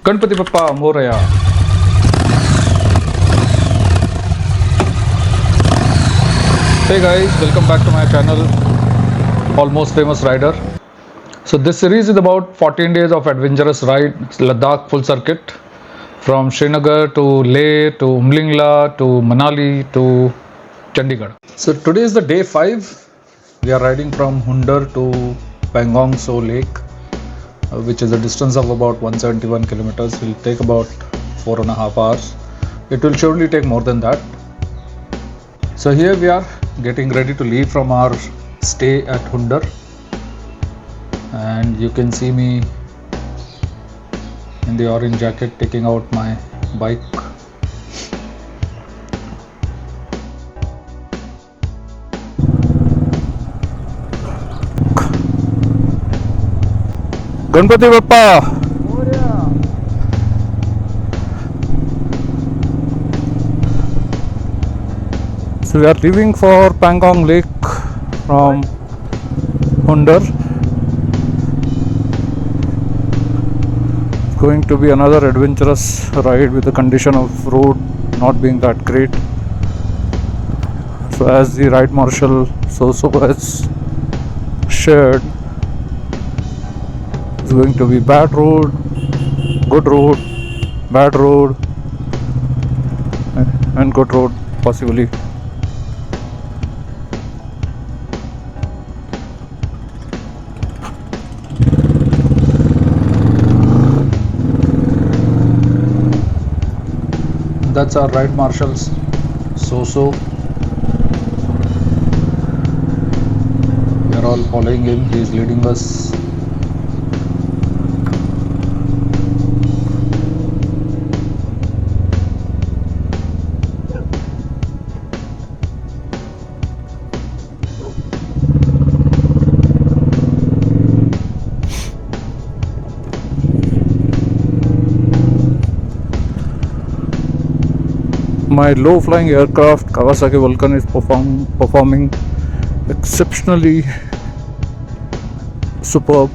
Ganpati Bappa, Morya. Hey guys, welcome back to my channel, Almost Famous Rider. So this series is about 14 days of adventurous ride, Ladakh Full Circuit, from Srinagar to Leh to Umling to Manali to Chandigarh. So today is the day 5. We are riding from Hunder to Pangong Tso Lake, which is a distance of about 171 kilometers. Will take about 4.5 hours. It will surely take more than that. So here we are getting ready to leave from our stay at Hunder, and you can see me in the orange jacket taking out my bike. Ganpati Bappa! So we are leaving for Pangong Lake from Hunder. It's going to be another adventurous ride with the condition of road not being that great. So as the ride marshal so has shared, it's going to be bad road, good road, bad road, and good road possibly. That's our ride marshals, so we are all following him. He is leading us. My low-flying aircraft Kawasaki Vulcan is performing exceptionally superb.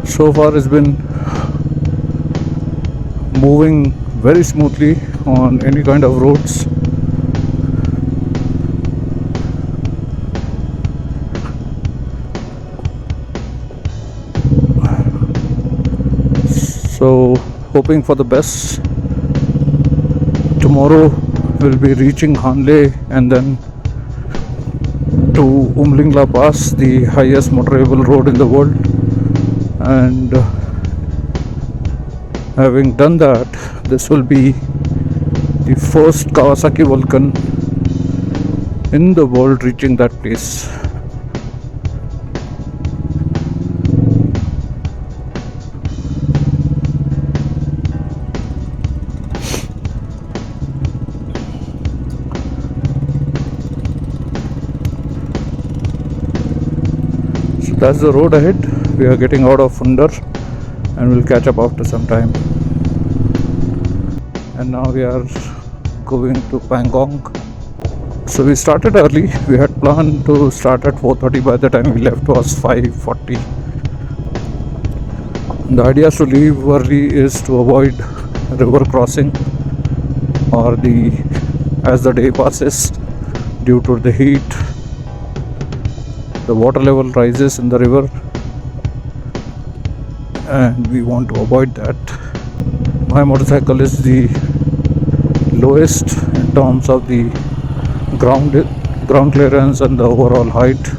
So far it's been moving very smoothly on any kind of roads. So hoping for the best. Tomorrow we'll be reaching Hanle and then to Umling Pass, the highest motorable road in the world, and having done that, this will be the first Kawasaki Vulcan in the world reaching that place. So that's the road ahead. We are getting out of Hunder and we'll catch up after some time. And now we are going to Pangong. So we started early. We had planned to start at 4:30. By the time we left was 5:40. The idea to leave early is to avoid river crossing or as the day passes, due to the heat, the water level rises in the river, and we want to avoid that. My motorcycle is the lowest in terms of the ground clearance and the overall height,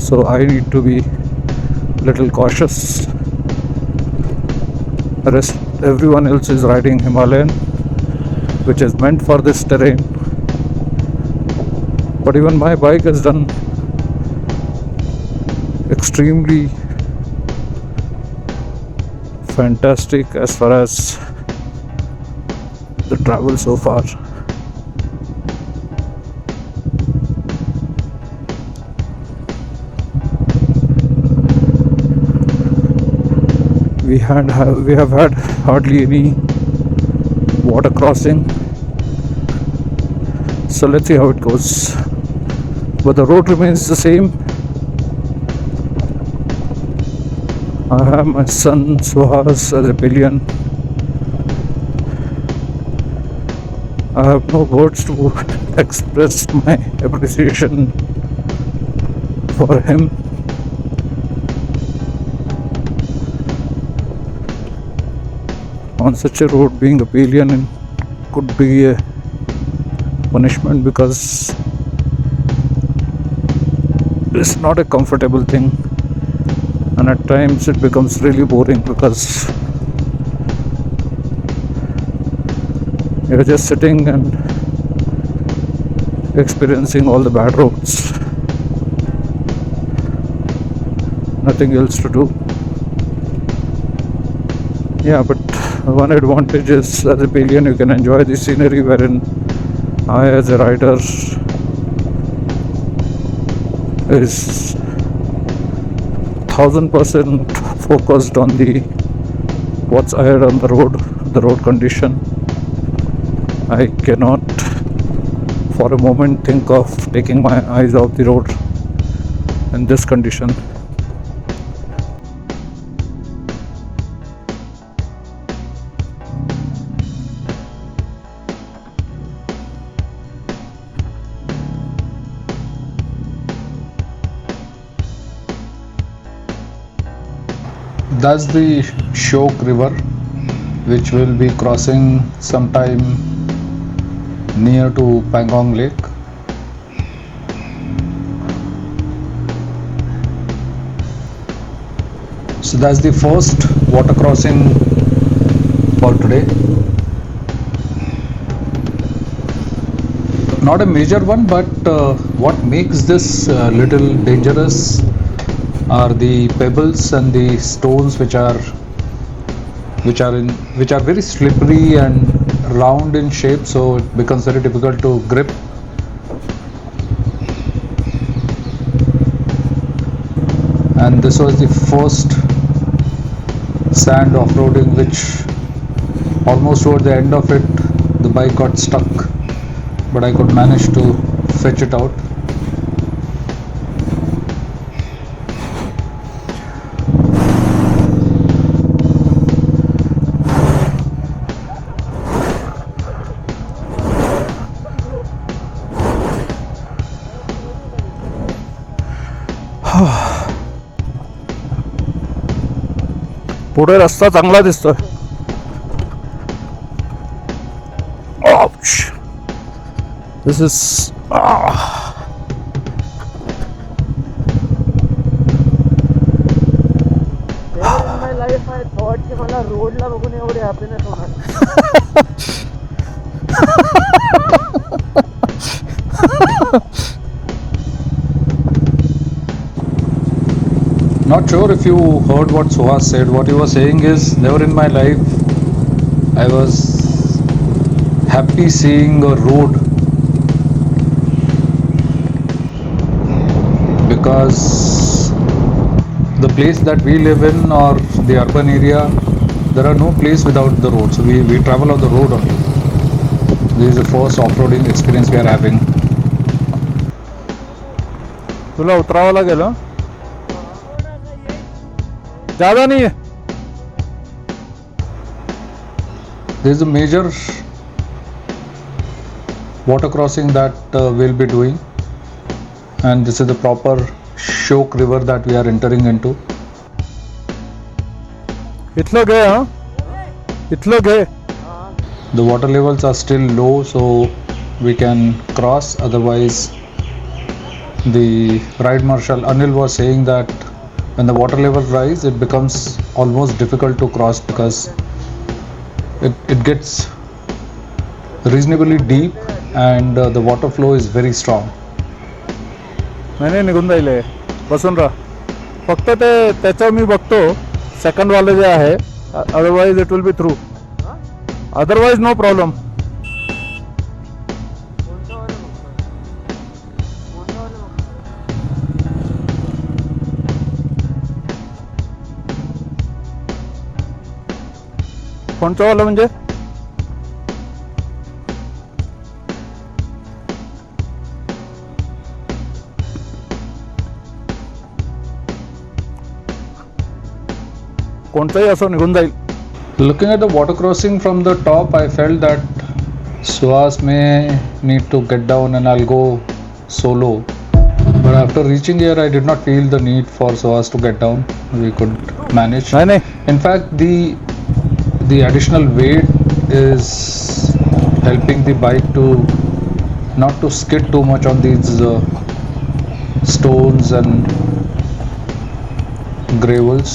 so I need to be little cautious. Everyone else is riding Himalayan, which is meant for this terrain, but even my bike has done extremely fantastic as far as the travel so far. we have had hardly any water crossing, so let's see how it goes. But the road remains the same. I have my son Suhas as a pillion. I have no words to express my appreciation for him. On such a road, being a pillion could be a punishment because it's not a comfortable thing, and at times it becomes really boring because you're just sitting and experiencing all the bad roads, nothing else to do. Yeah, but one advantage is as a pillion you can enjoy the scenery, wherein I as a rider is 1000% focused on the what's ahead on the road condition. I cannot for a moment think of taking my eyes off the road in this condition. That's the Chok River, which will be crossing sometime near to Pangong Lake. So that's the first water crossing for today. Not a major one, but what makes this little dangerous are the pebbles and the stones which are very slippery and round in shape, so it becomes very difficult to grip. And this was the first sand off-roading, which almost toward the end of it the bike got stuck, but I could manage to fetch it out. पुढे रस्ता चांगला दिसतोय. Ouch. This is Never in my life I thought कि मला रोडला बघून एवढे happiness होणार. Not sure if you heard what Suhas said. What he was saying is, never in my life I was happy seeing a road, because the place that we live in, or the urban area, there are no place without the road. So we travel on the road only. This is the first off-roading experience we are having. तुला उतरावं लागेल हं? ज़्यादा नहीं है. There is a major water crossing that we'll be doing, and this is the proper Chok River that we are entering into. इथलं गए हाँ? इथलं गए. The water levels are still low, so we can cross. Otherwise, the ride marshal Anil was saying that when the water level rise, it becomes almost difficult to cross because it gets reasonably deep and the water flow is very strong. मैंने निघून जाईल बसून राहा. फक्त ते त्याचं मी बघतो second वाले जे आहे, otherwise it will be through. Otherwise no problem. कोणचं वाला म्हणजे? कोणताही असो निघून जाईल. Looking at the water crossing from the top, I felt that Suhas may need to get down and I'll go solo. But after reaching here, I did not feel the need for Suhas to get down. We could manage. नाही नाही, In fact, the additional weight is helping the bike to not to skid too much on these stones and gravels.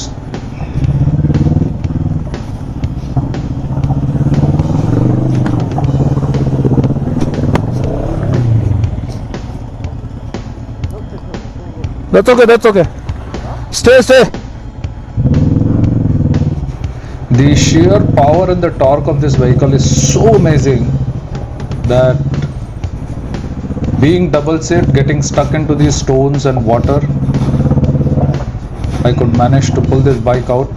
that's okay. Stay. The sheer power and the torque of this vehicle is so amazing that being double seat, getting stuck into these stones and water, I could manage to pull this bike out.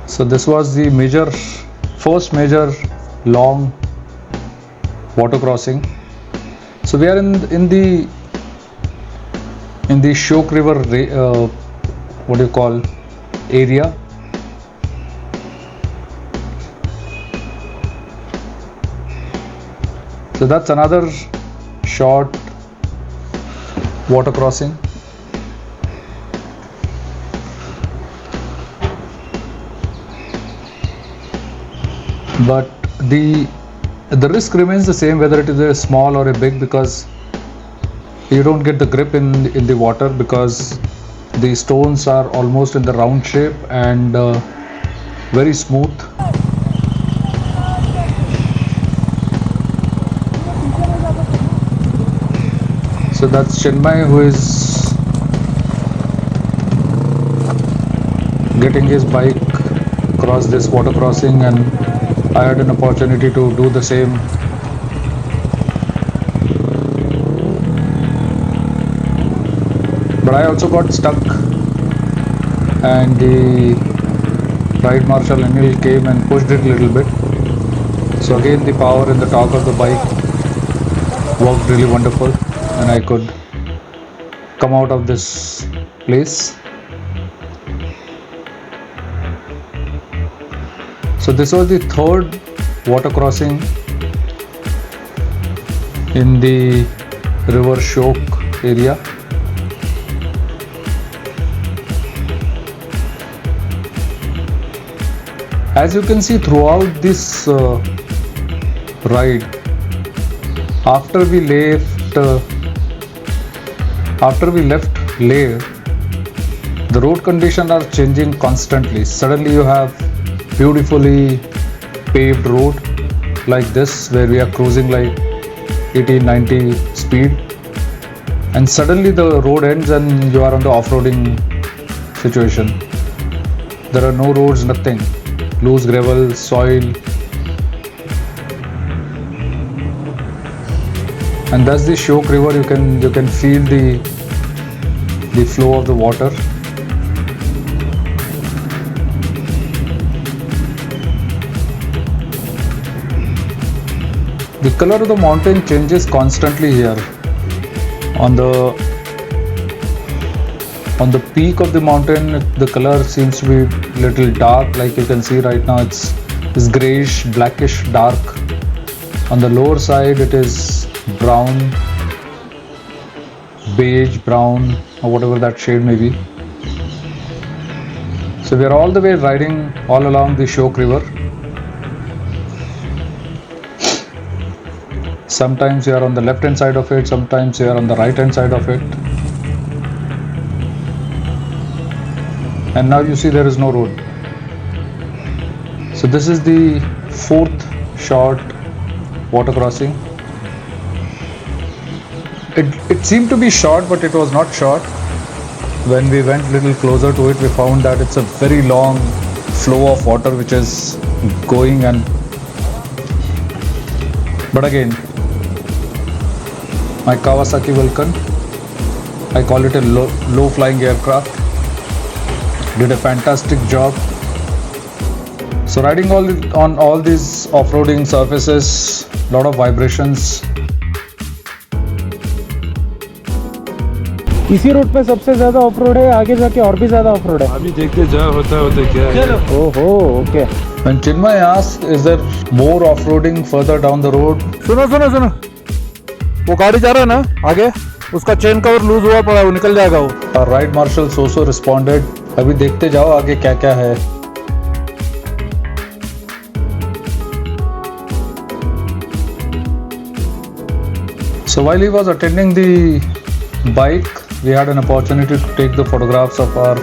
So this was the first major long water crossing. So we are in the Chok River area. So that's another short water crossing. But the risk remains the same whether it is a small or a big, because you don't get the grip in the water because the stones are almost in the round shape and very smooth. So that's Chinmay, who is getting his bike across this water crossing, and I had an opportunity to do the same. But I also got stuck, and the ride marshal Anil came and pushed it a little bit. So again, the power and the torque of the bike worked really wonderful, and I could come out of this place. So this was the third water crossing in the river Shyok area. As you can see throughout this ride, after we left Leh, the road conditions are changing constantly. Suddenly you have beautifully paved road like this, where we are cruising like 80-90 speed, and suddenly the road ends and you are on the off-roading situation. There are no roads, nothing, loose gravel, soil, and that's the Chok River. You can feel the flow of the water. The color of the mountain changes constantly here. On the peak of the mountain, the color seems to be little dark, like you can see right now. It's grayish, blackish, dark. On the lower side, it is brown, beige, brown, or whatever that shade may be. So we are all the way riding all along the Chok River. Sometimes you are on the left hand side of it, sometimes you are on the right hand side of it. And now you see there is no road. So this is the fourth short water crossing. It seemed to be short, but it was not short. When we went a little closer to it, we found that it's a very long flow of water which is going, and But again, my Kawasaki Vulcan, I call it a low flying aircraft, did a fantastic job. So riding on all these off-roading surfaces, lot of vibrations. इसी road पे सबसे ज्यादा of road है, आगे जाके और भी ज्यादा ऑफ रोड है। अभी देखते जा होता क्या है। ओहो, okay. When Chinmay asked, is there more off-roading further down the road? सुनो सुनो सुनो, वो गाड़ी जा रहा है ना आगे, उसका चेन कवर लूज हुआ पड़ा है, वो निकल जाएगा वो। Our ride marshal so responded, अभी देखते जाओ आगे क्या क्या है। So while he was attending the bike, we had an opportunity to take the photographs of our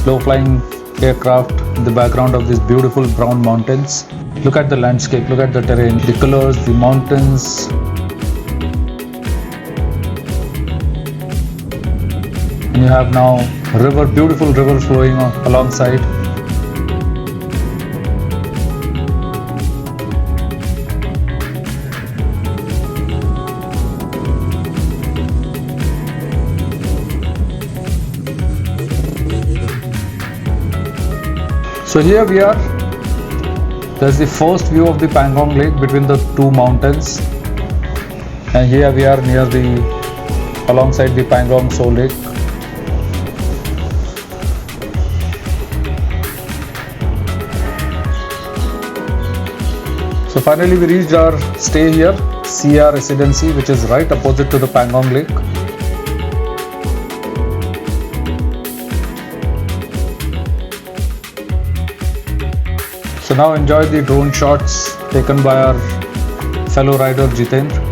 low-flying aircraft in the background of these beautiful brown mountains. Look at the landscape, look at the terrain, the colors, the mountains. And you have now river, beautiful river flowing alongside. So here we are, there's the first view of the Pangong Lake between the two mountains, and here we are alongside the Pangong Tso Lake. So finally we reached our stay here, CR Residency, which is right opposite to the Pangong Lake. So now enjoy the drone shots taken by our fellow rider Jitendra.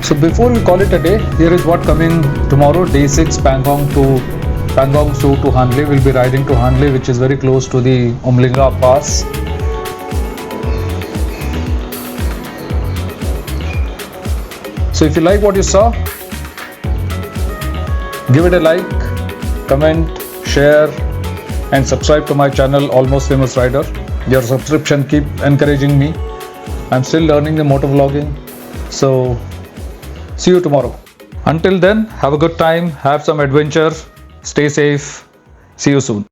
So before we call it a day, here is what coming tomorrow, day 6, Pangong Tso to Hanle. We'll be riding to Hanle, which is very close to the Umling Pass. So if you like what you saw, give it a like, comment, share and subscribe to my channel Almost Famous Rider. Your subscription keep encouraging me. I'm still learning the motor vlogging. So see you tomorrow. Until then, have a good time, have some adventure, stay safe, see you soon.